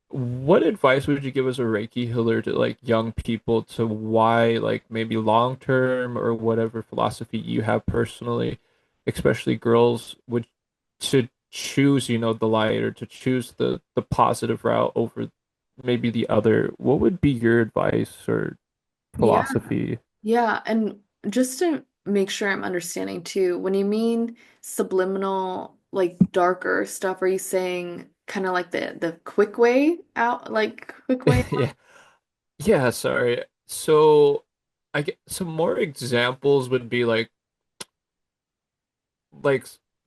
what advice would you give as a Reiki healer to like young people to why like maybe long term or whatever philosophy you have personally, especially girls would to choose, the light or to choose the positive route over maybe the other. What would be your advice or yeah. philosophy? Yeah, and just to make sure I'm understanding too, when you mean subliminal, like darker stuff, are you saying kind of like the quick way out, like quick way? Yeah. Yeah, sorry. So I get some more examples would be like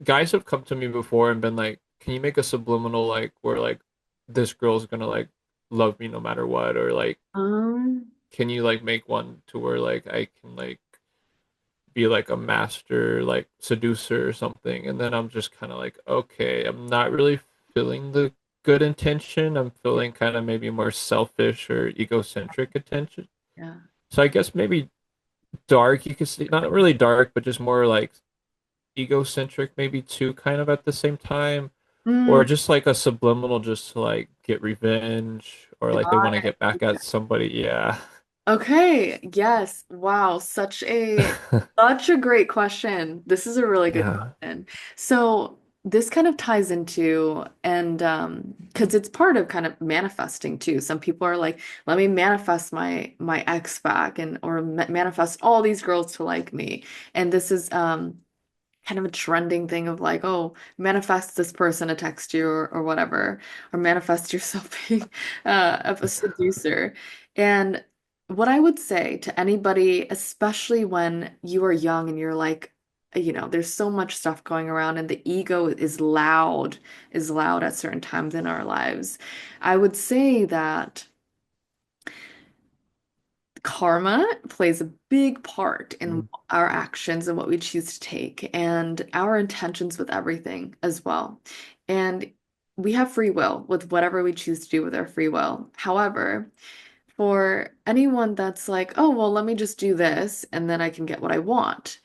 guys have come to me before and been like, "Can you make a subliminal like where like this girl's gonna like love me no matter what?" Or like, Um, "Can you like make one to where like I can like be like a master like seducer or something?" And then I'm just kind of like, "Okay, I'm not really feeling the good intention. I'm yeah, feeling kind of maybe more selfish or egocentric attention." yeah. So I guess maybe dark, you could say, not really dark, but just more like egocentric, maybe too, kind of at the same time, or Mm, just like a subliminal, just to like get revenge, or like they got want to it. get back at somebody. Yeah, Okay, yes. Wow, such a great question. This is a really good yeah. question. So this kind of ties into and because it's part of kind of manifesting too. Some people are like, let me manifest my ex back and or manifest all these girls to like me. And this is kind of a trending thing of like, oh, manifest this person to text you or whatever, or manifest yourself being a seducer. And what I would say to anybody, especially when you are young and you're like, there's so much stuff going around and the ego is loud at certain times in our lives. I would say that karma plays a big part in Mm. our actions and what we choose to take and our intentions with everything as well. And we have free will with whatever we choose to do with our free will. However, for anyone that's like, oh, well, let me just do this and then I can get what I want,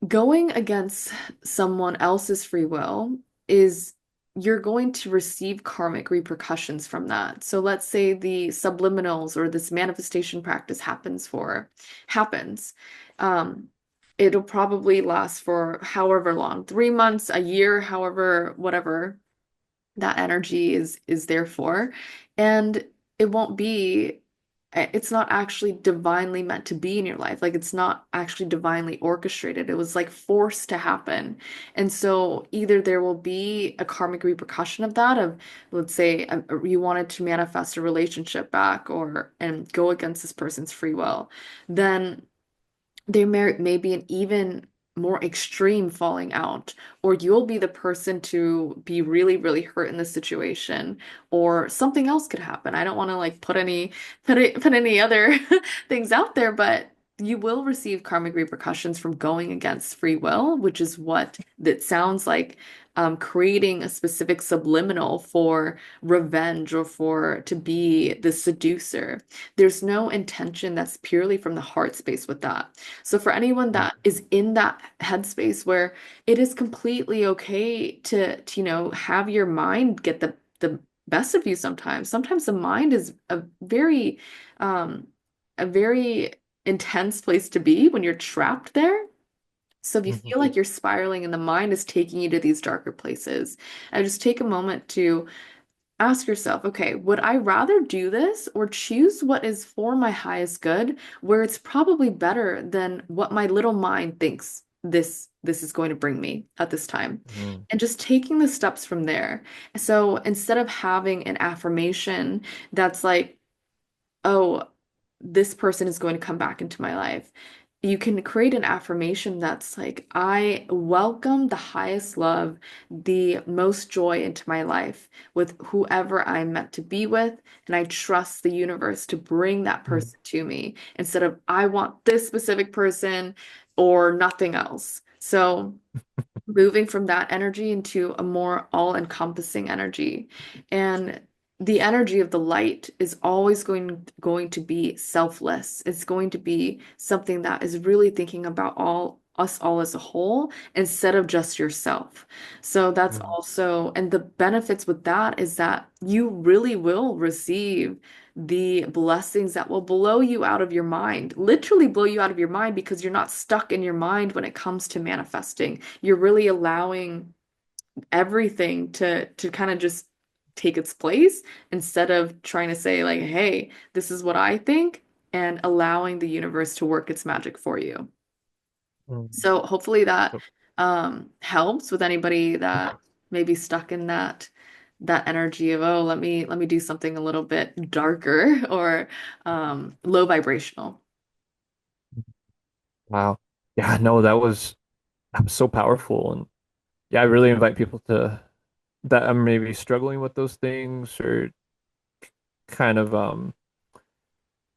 going against someone else's free will is you're going to receive karmic repercussions from that. So let's say the subliminals or this manifestation practice happens. Um, it'll probably last for however long, 3 months, a year, however, whatever that energy is there for. And it won't be it's not actually divinely meant to be in your life. Like it's not actually divinely orchestrated. It was like forced to happen. And so either there will be a karmic repercussion of that, of let's say you wanted to manifest a relationship back or and go against this person's free will, then there may be an even more extreme falling out, or you'll be the person to be really, really hurt in this situation, or something else could happen. I don't want to like put any other things out there, but you will receive karmic repercussions from going against free will, which is what that sounds like, creating a specific subliminal for revenge or for to be the seducer. There's no intention that's purely from the heart space with that. So for anyone Mm, that is in that headspace where it is completely okay to have your mind get the best of you sometimes. Sometimes the mind is um a very intense place to be when you're trapped there. So if you mhm, feel like you're spiraling and the mind is taking you to these darker places, and just take a moment to ask yourself, okay, would I rather do this or choose what is for my highest good, where it's probably better than what my little mind thinks this is going to bring me at this time? mhm, And just taking the steps from there. So instead of having an affirmation that's like, oh, this person is going to come back into my life. You can create an affirmation that's like, I welcome the highest love, the most joy into my life with whoever I'm meant to be with. And I trust the universe to bring that mm, person to me instead of, I want this specific person or nothing else. So, moving from that energy into a more all-encompassing energy. And the energy of the light is always going to be selfless. It's going to be something that is really thinking about all as a whole instead of just yourself. So that's mm, also, and the benefits with that is that you really will receive the blessings that will blow you out of your mind, literally blow you out of your mind because you're not stuck in your mind when it comes to manifesting. You're really allowing everything to kind of just take its place instead of trying to say like, hey, this is what I think, and allowing the universe to work its magic for you. mm. So hopefully that So, helps with anybody that may be stuck in that energy of, oh, let me do something a little bit darker or low vibrational. wow. Yeah, no, that was so powerful. And yeah, I really invite people to that are maybe struggling with those things or kind of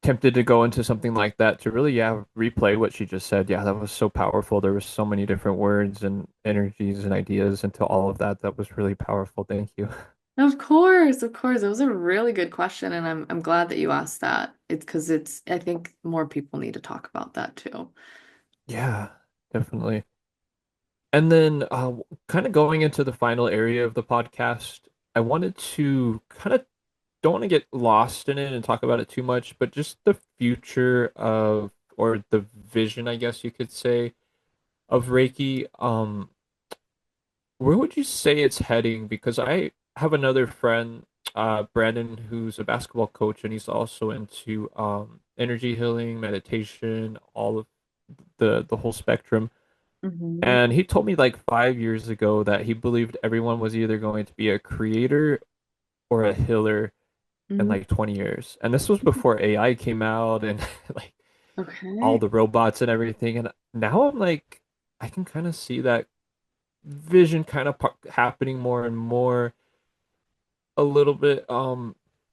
tempted to go into something like that to really, yeah, replay what she just said. Yeah, that was so powerful. There was so many different words and energies and ideas into all of that. That was really powerful. Thank you. Of course, of course. It was a really good question, and I'm glad that you asked that. It's because I think more people need to talk about that too. Yeah, definitely. And then kind of going into the final area of the podcast, I wanted to kind of don't want to get lost in it and talk about it too much, but just the future of or the vision, I guess you could say, of Reiki. Where would you say it's heading? Because I have another friend, Brandon, who's a basketball coach, and he's also into energy healing, meditation, all of the whole spectrum. Hmm. And he told me like 5 years ago that he believed everyone was either going to be a creator or a healer in Hmm. like 20 years. And this was before AI came out and like all Okay. the robots and everything. And now I'm like, I can kind of see that vision kind of happening more and more a little bit.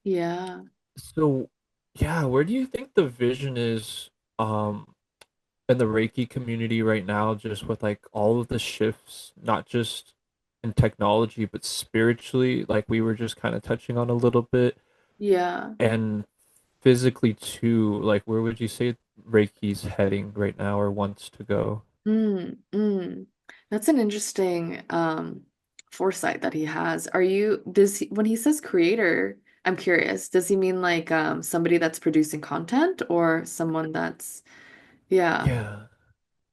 Yeah. So yeah, where do you think the vision is in the Reiki community right now, just with like all of the shifts, not just in technology, but spiritually, like we were just kind of touching on a little bit, Yeah. and physically too, like where would you say Reiki's heading right now or wants to go? Mm, mm. That's an interesting foresight that he has. When he says creator, I'm curious, does he mean like somebody that's producing content or someone that's yeah. Yeah.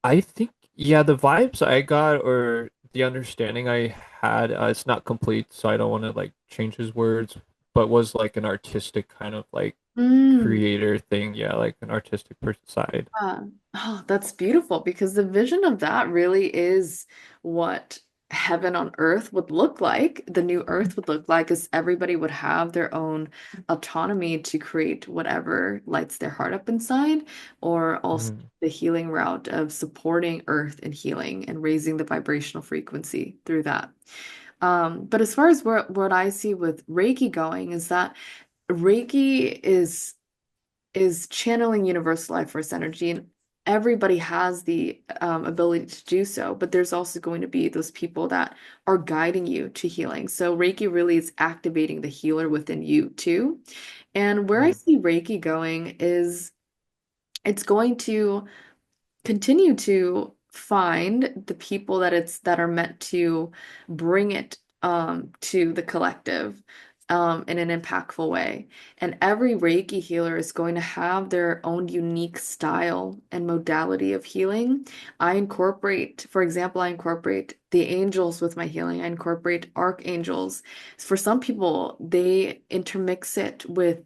I think, yeah, the vibes I got or the understanding I had, it's not complete, so I don't want to like change his words, but was like an artistic kind of like Mm. creator thing. Yeah, like an artistic person side. Oh, that's beautiful because the vision of that really is what heaven on earth would look like. The new earth would look like is everybody would have their own autonomy to create whatever lights their heart up inside, or also Mm, the healing route of supporting earth and healing and raising the vibrational frequency through that. But as far as what I see with Reiki going is that Reiki is channeling universal life force energy, and everybody has the ability to do so, but there's also going to be those people that are guiding you to healing. So Reiki really is activating the healer within you too. And where I mm, see Reiki going is it's going to continue to find the people that are meant to bring it to the collective in an impactful way. And every Reiki healer is going to have their own unique style and modality of healing. For example, I incorporate the angels with my healing. I incorporate archangels. For some people, they intermix it with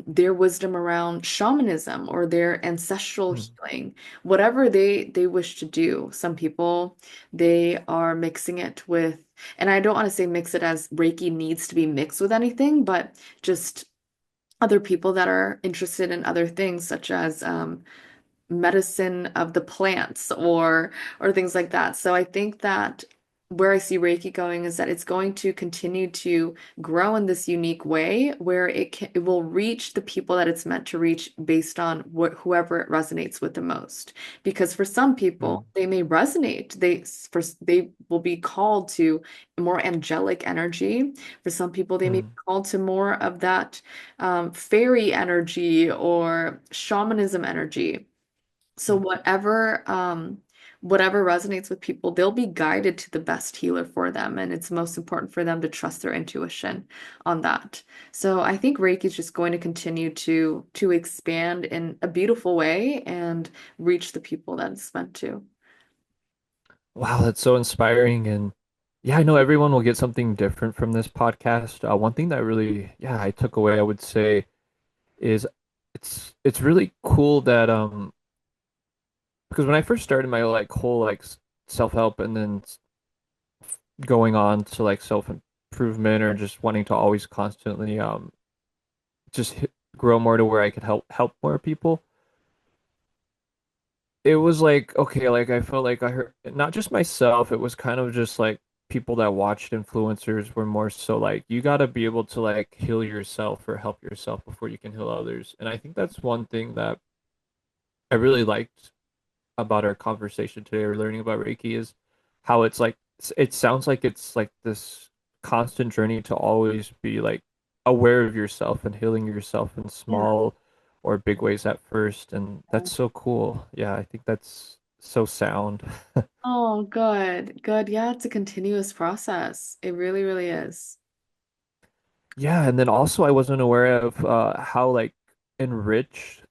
their wisdom around shamanism or their ancestral mm, healing, whatever they wish to do. Some people they are mixing it with, and I don't want to say mix it as Reiki needs to be mixed with anything, but just other people that are interested in other things such as medicine of the plants or things like that. So I think that where I see Reiki going is that it's going to continue to grow in this unique way where it will reach the people that it's meant to reach based on whoever it resonates with the most. Because for some people, mm, they may resonate. They will be called to more angelic energy. For some people, they may be mm, called to more of that fairy energy or shamanism energy. So mm. whatever resonates with people, they'll be guided to the best healer for them. And it's most important for them to trust their intuition on that. So I think Reiki is just going to continue to expand in a beautiful way and reach the people that it's meant to. Wow, that's so inspiring. And yeah, I know everyone will get something different from this podcast. One thing that really, yeah, I took away, I would say, is it's really cool that because when I first started my like whole like self-help and then going on to like self-improvement or just wanting to always constantly just grow more to where I could help more people. It was like okay, like I felt like I heard not just myself, it was kind of just like people that watched influencers were more so like you got to be able to like heal yourself or help yourself before you can heal others. And I think that's one thing that I really liked about our conversation today or learning about Reiki is how it's like it sounds like it's like this constant journey to always be like aware of yourself and healing yourself in Yeah. small or big ways at first. And that's so cool. Yeah, I think that's so sound. Oh, good. Good. Yeah, it's a continuous process. It really, really is. Yeah, and then also I wasn't aware of how like enriched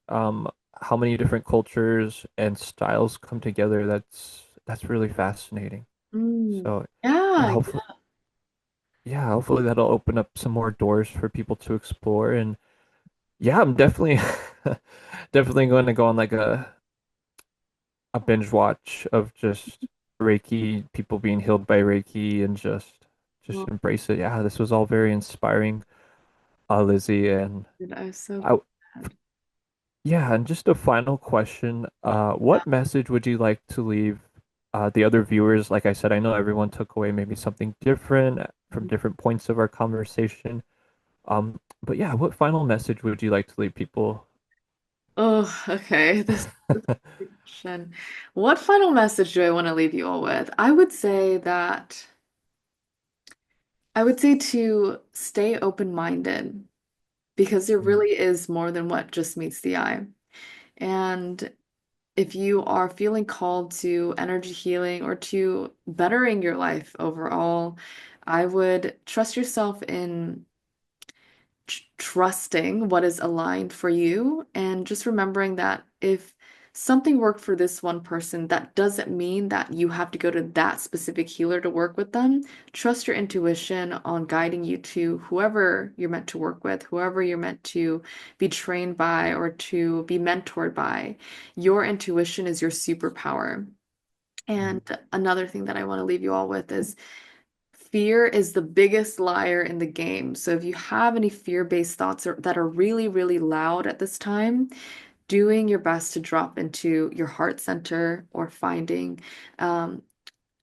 how many different cultures and styles come together. That's really fascinating. Mm. So yeah, Yeah. hopefully that'll open up some more doors for people to explore. And yeah, I'm definitely definitely going to go on like a binge watch of just Reiki, people being healed by Reiki and just Well, embrace it. Yeah, this was all very inspiring, Lizzie. And I'm so I glad. yeah, and just a final question. What message would you like to leave the other viewers? Like I said, I know everyone took away maybe something different from different points of our conversation. But yeah, what final message would you like to leave people? Oh, okay. This is a good question. What final message do I want to leave you all with? I would say to stay open-minded because there Mm, really is more than what just meets the eye. And if you are feeling called to energy healing or to bettering your life overall, I would trust yourself in trusting what is aligned for you and just remembering that if something worked for this one person, that doesn't mean that you have to go to that specific healer to work with them. Trust your intuition on guiding you to whoever you're meant to work with, whoever you're meant to be trained by or to be mentored by. Your intuition is your superpower. And Mm. another thing that I want to leave you all with is fear is the biggest liar in the game. So if you have any fear-based thoughts that are really, really loud at this time, doing your best to drop into your heart center or finding um,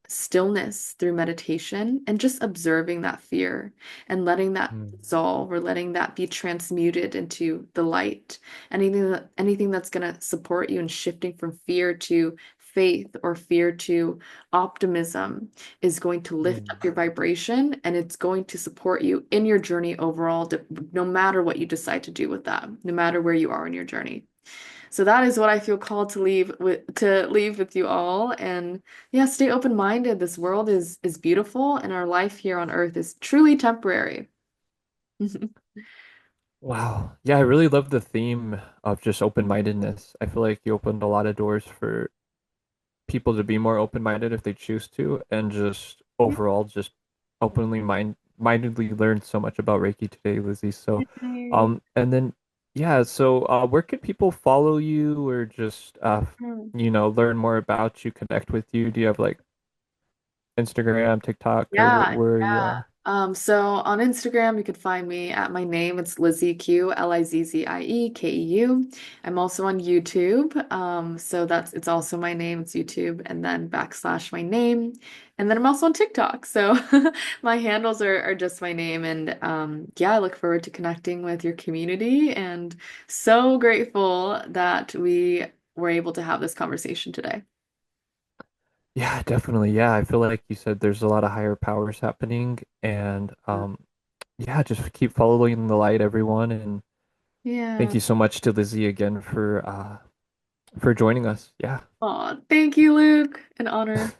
stillness through meditation and just observing that fear and letting that Mm. dissolve or letting that be transmuted into the light. Anything that's going to support you in shifting from fear to faith or fear to optimism is going to lift Mm. up your vibration, and it's going to support you in your journey overall, no matter what you decide to do with that, no matter where you are in your journey. So that is what I feel called to leave with you all. And yeah, stay open-minded. This world is beautiful, and our life here on earth is truly temporary. Wow. Yeah, I really love the theme of just open-mindedness. I feel like you opened a lot of doors for people to be more open-minded if they choose to, and just overall just mindedly learn so much about Reiki today, Lizzie. So, Yay. and then yeah, so where could people follow you or just learn more about you, connect with you? Do you have like Instagram, TikTok, or Yeah, where are you yeah. on? So on Instagram, you could find me at my name. It's Lizzie Q, LizzieKeu. I'm also on YouTube. So it's also my name. It's YouTube, and then backslash my name. And then I'm also on TikTok. So my handles are just my name. And yeah, I look forward to connecting with your community, and so grateful that we were able to have this conversation today. Yeah, definitely. Yeah, I feel like you said there's a lot of higher powers happening, and yeah, just keep following the light, everyone. And thank Yeah. you so much to Lizzie again for joining us. Yeah. Aw, thank you, Luke. An honor.